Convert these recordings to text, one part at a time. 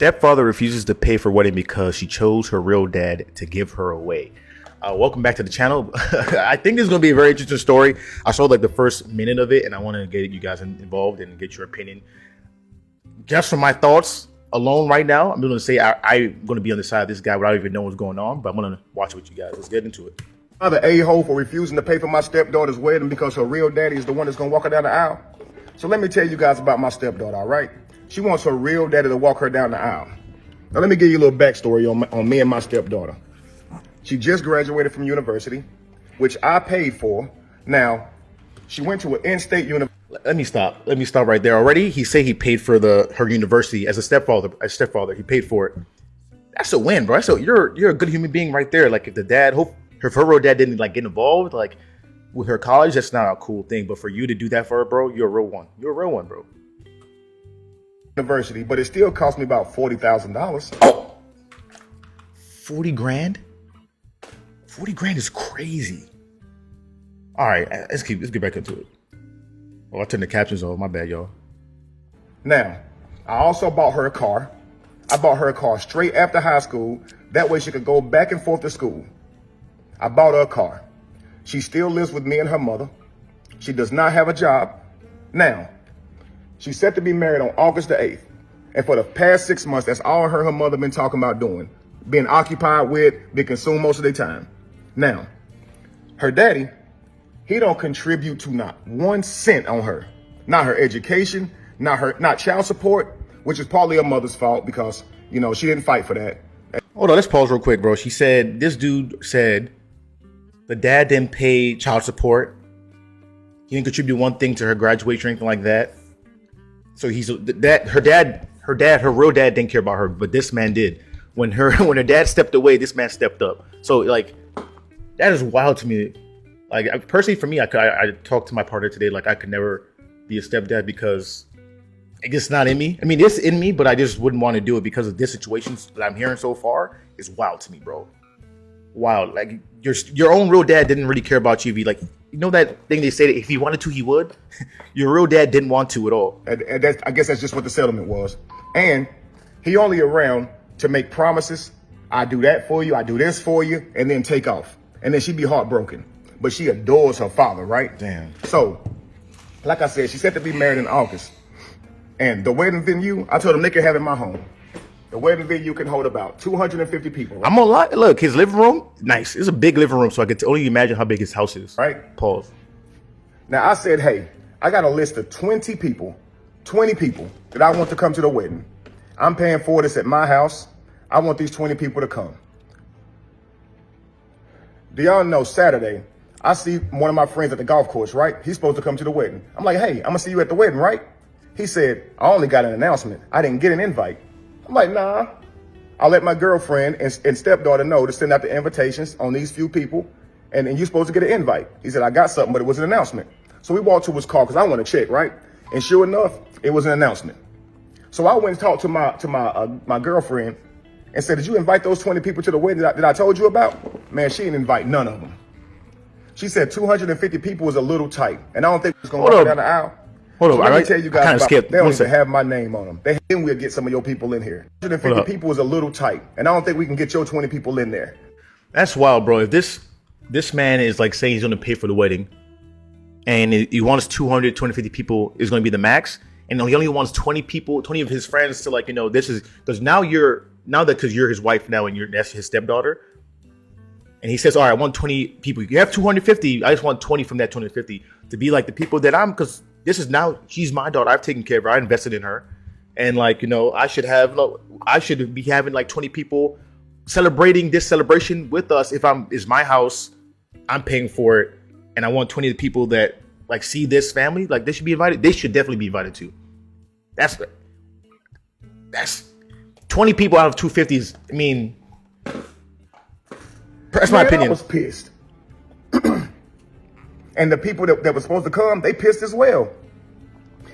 Stepfather refuses to pay for wedding because she chose her real dad to give her away. Welcome back to the channel. I think this is going to be a very interesting story. I saw like the first minute of it and I want to get you guys involved and get your opinion. Just from my thoughts alone right now, I'm going to say I'm going to be on the side of this guy without even knowing what's going on, but I'm going to watch it with you guys. Let's get into it. The a-hole for refusing to pay for my stepdaughter's wedding because her real daddy is the one that's going to walk her down the aisle. So let me tell you guys about my stepdaughter, all right? She wants her real daddy to walk her down the aisle. Now let me give you a little backstory on me and my stepdaughter. She just graduated from university, which I paid for. Now, she went to an in-state university. Let me stop right there. Already, he said he paid for her university as a stepfather. He paid for it. That's a win, bro. So you're a good human being right there. Like if her real dad didn't like get involved, like with her college, that's not a cool thing. But for you to do that for her, bro, you're a real one. You're a real one, bro. University, but it still cost me about $40,000. Oh, 40 grand? 40 grand is crazy. All right, let's get back into it. Oh, I turned the captions off. My bad, y'all. Now, I also bought her a car. I bought her a car straight after high school. That way she could go back and forth to school. I bought her a car. She still lives with me and her mother. She does not have a job. Now, she's set to be married on August the 8th. And for the past 6 months, that's all her mother been talking about doing. Being occupied with, being consumed most of their time. Now, her daddy, he don't contribute to not 1 cent on her. Not her education, not child support, which is partly her mother's fault because, you know, she didn't fight for that. Hold on, let's pause real quick, bro. She said, this dude said the dad didn't pay child support. He didn't contribute 1 thing to her graduation or anything like that. So her real dad didn't care about her, but this man did. When her dad stepped away, this man stepped up. So like, that is wild to me. Like personally, for me, I talked to my partner today. Like I could never be a stepdad because it's not in me. I mean, it's in me, but I just wouldn't want to do it because of this situation that I'm hearing so far is wild to me, bro. Wild. Like your own real dad didn't really care about you. Like, you know that thing they say that if he wanted to, he would. Your real dad didn't want to at all. And I guess that's just what the settlement was. And he only around to make promises. I do that for you. I do this for you, and then take off. And then she'd be heartbroken. But she adores her father, right? Damn. So, like I said, she's set to be married in August. And the wedding venue, I told them they could have it in my home. The wedding venue can hold about 250 people. Right? I'm gonna lie. Look, his living room, nice. It's a big living room, so I could only imagine how big his house is. Right? Pause. Now, I said, hey, I got a list of 20 people that I want to come to the wedding. I'm paying for this at my house. I want these 20 people to come. Do y'all know Saturday, I see one of my friends at the golf course, right? He's supposed to come to the wedding. I'm like, hey, I'm gonna see you at the wedding, right? He said, I only got an announcement. I didn't get an invite. I'm like, nah. I'll let my girlfriend and stepdaughter know to send out the invitations on these few people, and you're supposed to get an invite. He said, I got something, but it was an announcement. So we walked to his car because I want to check, right? And sure enough, it was an announcement. So I went and talked to my girlfriend and said, did you invite those 20 people to the wedding that I told you about? Man, she didn't invite none of them. She said 250 people was a little tight, and I don't think it's going to walk down the aisle. Hold on, so let me tell you guys about skipped. They don't even have my name on them. Then we'll get some of your people in here. 250 people is a little tight, and I don't think we can get your 20 people in there. That's wild, bro. If this man is like saying he's going to pay for the wedding, and he wants 250 people is going to be the max, and he only wants 20 people, 20 of his friends to like, you know, this is because because you're his wife now and that's his stepdaughter. And he says, all right, I want 20 people. You have 250. I just want 20 from that 250 to be like the people that because this is now, she's my daughter. I've taken care of her. I invested in her. And like, you know, I should be having like 20 people celebrating this celebration with us. It's my house, I'm paying for it. And I want 20 of the people that like see this family, like they should be invited. They should definitely be invited too. That's 20 people out of 250s. I mean, that's my opinion. I was pissed. And the people that were supposed to come, they pissed as well.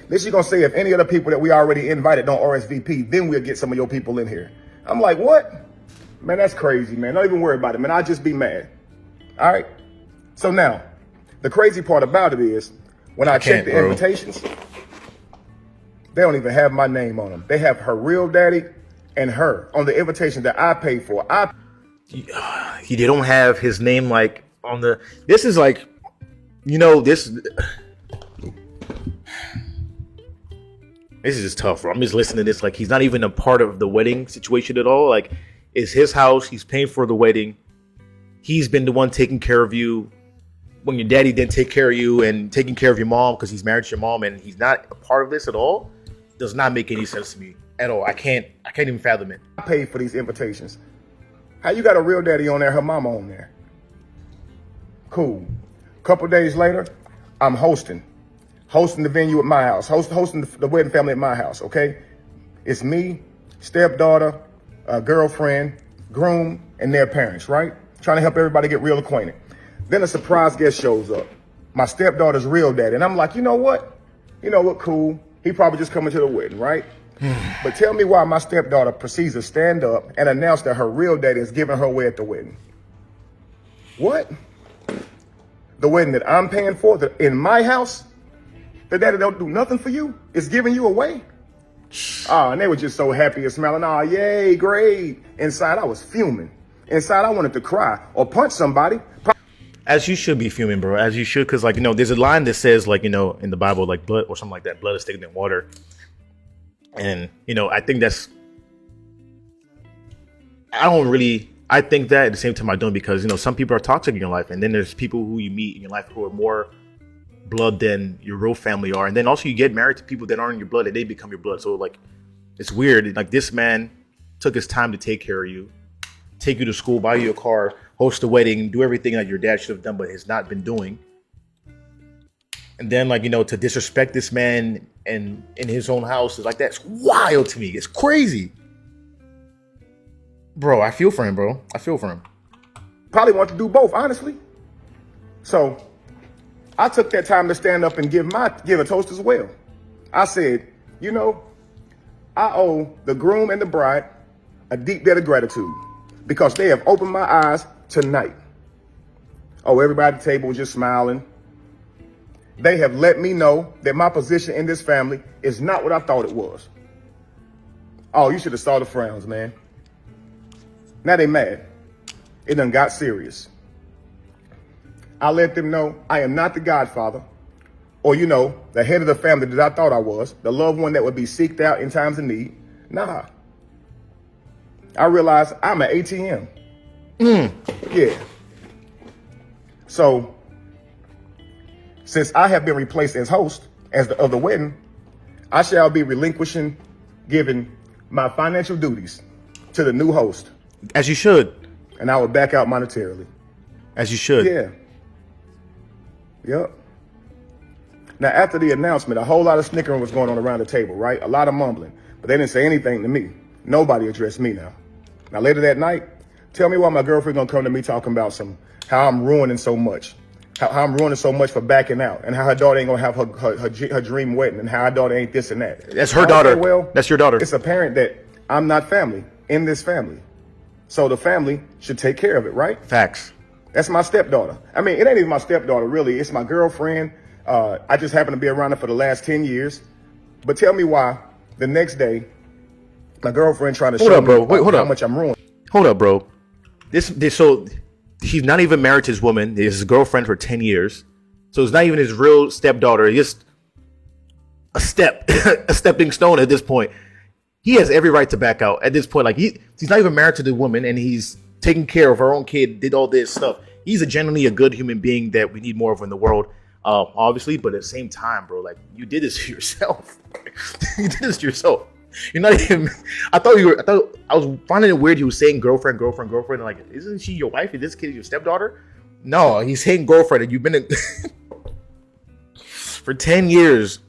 Then she's going to say if any of the people that we already invited don't RSVP, then we'll get some of your people in here. I'm like, what? Man, that's crazy, man. Don't even worry about it, man. I'll just be mad. All right? So now, the crazy part about it is, when I check the invitations, they don't even have my name on them. They have her real daddy and her on the invitation that I paid for. They don't have his name like on the. This is like, this. This is just tough, bro. I'm just listening to this like he's not even a part of the wedding situation at all. Like, it's his house. He's paying for the wedding. He's been the one taking care of you when your daddy didn't take care of you, and taking care of your mom because he's married to your mom, and he's not a part of this at all. Does not make any sense to me at all. I can't even fathom it. I paid for these invitations. How you got a real daddy on there, her mama on there? Cool. Couple days later, I'm hosting the venue at my house, hosting the wedding family at my house, okay? It's me, stepdaughter, girlfriend, groom, and their parents, right? Trying to help everybody get real acquainted. Then a surprise guest shows up, my stepdaughter's real daddy. And I'm like, you know what, cool. He probably just coming to the wedding, right? But tell me why my stepdaughter proceeds to stand up and announce that her real daddy is giving her away at the wedding. What? The wedding that I'm paying for, in my house? The daddy don't do nothing for you? It's giving you away? And they were just so happy and smiling. Yay, great. Inside, I was fuming. Inside, I wanted to cry or punch somebody. As you should be fuming, bro. As you should, because, like, there's a line that says, like, in the Bible, like, blood or something like that. Blood is thicker than water. And, I think that's... I think that at the same time I don't, because, some people are toxic in your life. And then there's people who you meet in your life who are more blood than your real family are. And then also you get married to people that aren't in your blood and they become your blood. So, like, it's weird. Like, this man took his time to take care of you, take you to school, buy you a car, host a wedding, do everything that your dad should have done but has not been doing. And then, like, to disrespect this man and in his own house is like, that's wild to me. It's crazy. Bro, I feel for him, bro. I feel for him. Probably want to do both, honestly. So I took that time to stand up and give a toast as well. I said, I owe the groom and the bride a deep debt of gratitude because they have opened my eyes tonight. Oh, everybody at the table was just smiling. They have let me know that my position in this family is not what I thought it was. Oh, you should have saw the frowns, man. Now they mad. It done got serious. I let them know I am not the godfather or, the head of the family that I thought I was, the loved one that would be seeked out in times of need. Nah. I realized I'm an ATM. Yeah. So, since I have been replaced as host of the wedding, I shall be giving my financial duties to the new host. As you should. And I will back out monetarily. As you should. Yeah. Yep. Now, after the announcement, a whole lot of snickering was going on around the table, right? A lot of mumbling. But they didn't say anything to me. Nobody addressed me now. Now, later that night, tell me why my girlfriend gonna come to me talking about how I'm ruining so much. How I'm ruining so much for backing out. And how her daughter ain't gonna have her dream wedding. And how her daughter ain't this and that. That's her daughter. Well, that's your daughter. It's apparent that I'm not family in this family. So the family should take care of it, right? Facts. That's my stepdaughter. I mean, it ain't even my stepdaughter, really. It's my girlfriend. I just happen to be around her for the last 10 years. But tell me why the next day, my girlfriend trying to show me how much I'm ruining. Hold up, bro. So he's not even married to his woman. He's his girlfriend for 10 years. So it's not even his real stepdaughter. He's just a stepping stone at this point. He has every right to back out at this point. Like, he's not even married to the woman, and he's taking care of her own kid, did all this stuff. He's genuinely a good human being that we need more of in the world, obviously. But at the same time, bro, like, you did this to yourself. You did this to yourself. You're not even. I was finding it weird. He was saying girlfriend. And like, isn't she your wife? Is this kid your stepdaughter? No, he's saying girlfriend, and you've been in for 10 years.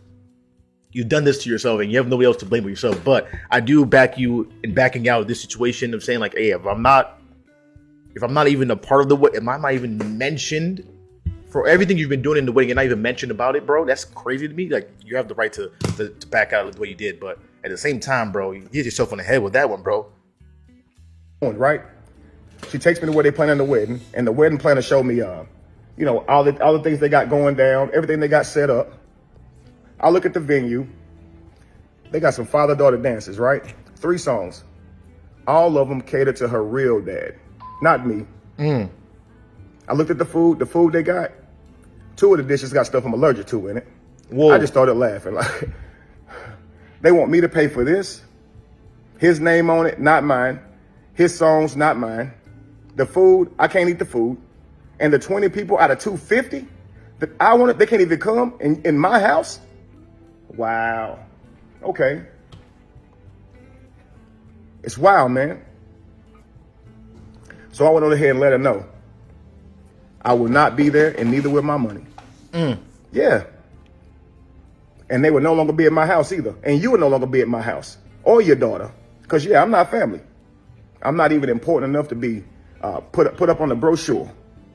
You've done this to yourself, and you have nobody else to blame but yourself. But I do back you in backing out of this situation of saying, like, hey, if I'm not even a part of the wedding, if I'm not even mentioned for everything you've been doing in the wedding, and not even mentioned about it, bro, that's crazy to me. Like, you have the right to back out of the way you did, but at the same time, bro, you hit yourself on the head with that one, bro. Right? She takes me to where they planning the wedding, and the wedding planner showed me, all the things they got going down, everything they got set up. I look at the venue. They got some father-daughter dances, right? 3 songs. all of them cater to her real dad, not me. I looked at the food they got. 2 of the dishes got stuff I'm allergic to in it. Whoa. I just started laughing. Like, they want me to pay for this. His name on it, not mine. His songs, not mine. The food, I can't eat the food. And the 20 people out of 250 that I wanted, they can't even come in my house. Wow. Okay. It's wild, man. So I went on ahead and let her know I will not be there, and neither will my money. Yeah. And they will no longer be at my house either. And you will no longer be at my house or your daughter. Because, yeah, I'm not family. I'm not even important enough to be put up on the brochure.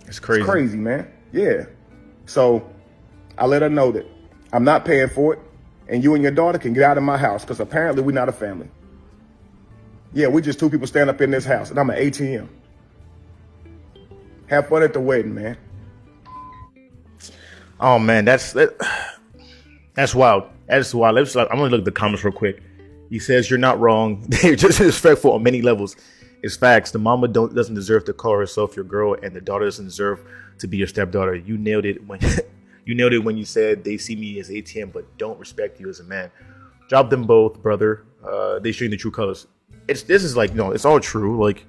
It's crazy. It's crazy, man. Yeah. So I let her know that I'm not paying for it, and you and your daughter can get out of my house because apparently we're not a family. Yeah, we just 2 people stand up in this house, and I'm an ATM. Have fun at the wedding, man. Oh man, that's wild. That's wild. I'm gonna look at the comments real quick. He says you're not wrong. They're just disrespectful on many levels. It's facts. The mama doesn't deserve to call herself your girl, and the daughter doesn't deserve to be your stepdaughter. You nailed it when you said they see me as ATM, but don't respect you as a man. Drop them both, brother. They show you the true colors. This is like, no, it's all true. Like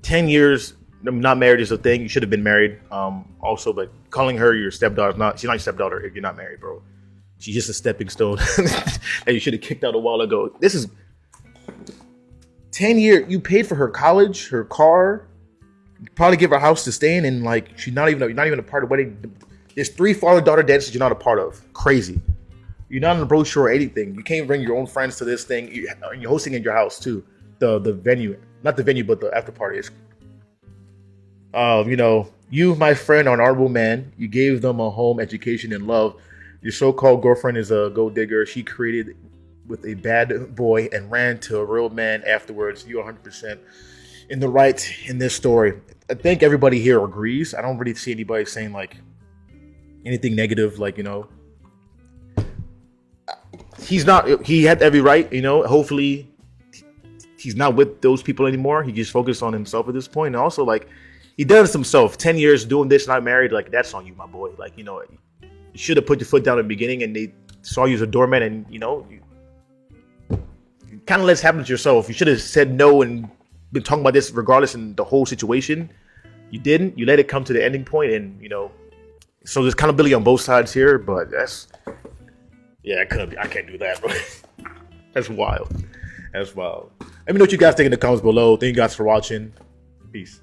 10 years not married is a thing. You should have been married. Also, but calling her your stepdaughter she's not your stepdaughter if you're not married, bro. She's just a stepping stone that you should have kicked out a while ago. This is 10 years. You paid for her college, her car. You probably give her a house to stay in, and like you're not even a part of the wedding. There's 3 father-daughter dances you're not a part of. Crazy. You're not on the brochure or anything. You can't bring your own friends to this thing. You're hosting at your house too. The venue, not the venue, but the after party is. You, my friend, are an honorable man. You gave them a home, education, and love. Your so-called girlfriend is a gold digger. She created with a bad boy and ran to a real man afterwards. You're 100% in the right in this story. I think everybody here agrees. I don't really see anybody saying like anything negative. Like, he had every right. Hopefully he's not with those people anymore. He just focused on himself at this point. And also, like, he does himself. 10 years doing this, not married. Like, that's on you, my boy. Like, you should have put your foot down in the beginning, and they saw you as a doormat, and you kind of let this happen to yourself. You should have said no and been talking about this regardless in the whole situation. You didn't. You let it come to the ending point, and so there's accountability on both sides here. But I can't do that, bro. That's wild. Let me know what you guys think in the comments below. Thank you guys for watching. Peace.